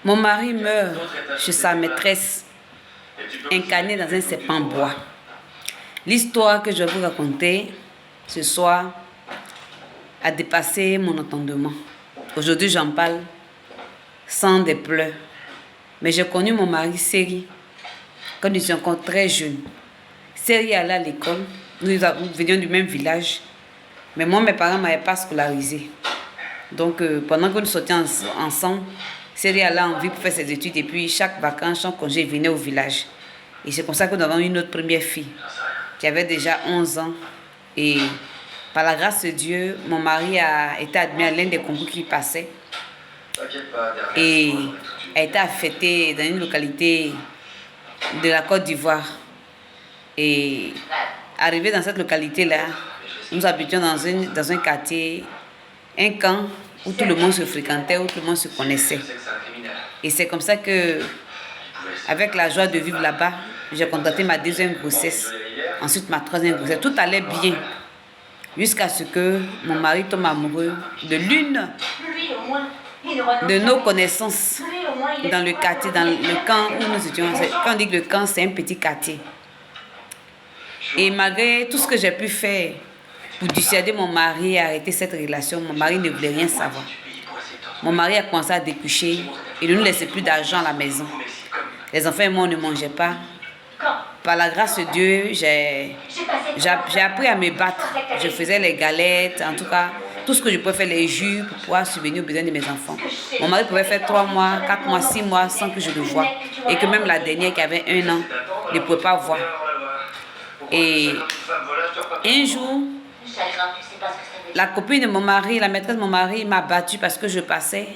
Mon mari meurt chez sa maîtresse, incarné dans un serpent bois. L'histoire que je vais vous raconter ce soir a dépassé mon entendement. Aujourd'hui, j'en parle sans des pleurs. Mais j'ai connu mon mari Séri quand nous étions encore très jeunes. Séri allait à l'école. Nous venions du même village. Mais moi, mes parents ne m'avaient pas scolarisé. Donc, pendant que nous sortions ensemble, Séri allait en ville pour faire ses études. Et puis, chaque vacances, chaque congé, il venait au village. Et c'est comme ça que nous avons eu notre première fille, qui avait déjà 11 ans. Et par la grâce de Dieu, mon mari a été admis à l'un des concours qui passait. Et a été affecté dans une localité de la Côte d'Ivoire. Et arrivé dans cette localité-là, nous habitions dans un quartier, un camp où tout le monde se fréquentait, où tout le monde se connaissait. Et c'est comme ça que, avec la joie de vivre là-bas, j'ai contacté ma deuxième grossesse, ensuite ma troisième grossesse. Tout allait bien, jusqu'à ce que mon mari tombe amoureux de l'une de nos connaissances dans le quartier, dans le camp où nous étions. Quand on dit que le camp, c'est un petit quartier. Et malgré tout ce que j'ai pu faire pour dissuader mon mari à arrêter cette relation, mon mari ne voulait rien savoir. Mon mari a commencé à découcher. Il ne nous laissait plus d'argent à la maison. Les enfants et moi, on ne mangeait pas. Par la grâce de Dieu, j'ai appris à me battre. Je faisais les galettes, en tout cas, tout ce que je pouvais faire, les jus, pour pouvoir subvenir aux besoins de mes enfants. Mon mari pouvait faire 3 mois, 4 mois, 6 mois sans que je le voie. Et que même la dernière qui avait 1 an ne pouvait pas voir. Et un jour, la copine de mon mari, la maîtresse de mon mari m'a battue parce que je passais.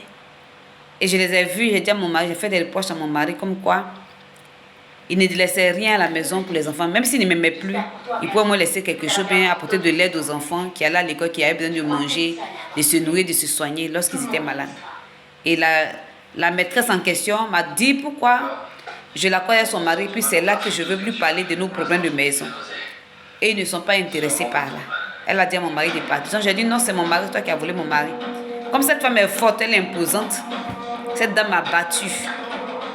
Et je les ai vus, j'ai dit à mon mari, j'ai fait des reproches à mon mari comme quoi il ne laissait rien à la maison pour les enfants. Même s'il ne m'aimait plus, il pouvait me laisser quelque chose, bien apporter de l'aide aux enfants qui allaient à l'école, qui avaient besoin de manger, de se nourrir, de se soigner lorsqu'ils étaient malades. Et la maîtresse en question m'a dit pourquoi je la connais à son mari, puis c'est là que je ne veux plus parler de nos problèmes de maison. Et ils ne sont pas intéressés par là. Elle a dit à mon mari de partir. J'ai dit non, c'est mon mari, toi qui as volé mon mari. Comme cette femme est forte, elle est imposante, cette dame m'a battue.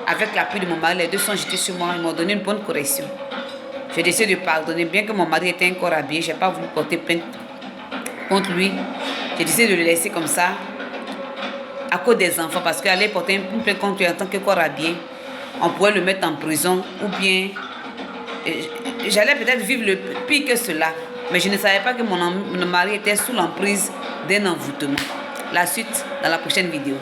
Avec l'appui de mon mari, les deux sont jetés sur moi, ils m'ont donné une bonne correction. J'ai décidé de pardonner, bien que mon mari était encore habillé, je n'ai pas voulu porter plainte contre lui. J'ai décidé de le laisser comme ça, à cause des enfants, parce qu'aller porter une plainte contre lui en tant que corps habillé, on pourrait le mettre en prison, ou bien j'allais peut-être vivre le pire que cela. Mais je ne savais pas que mon mari était sous l'emprise d'un envoûtement. La suite dans la prochaine vidéo.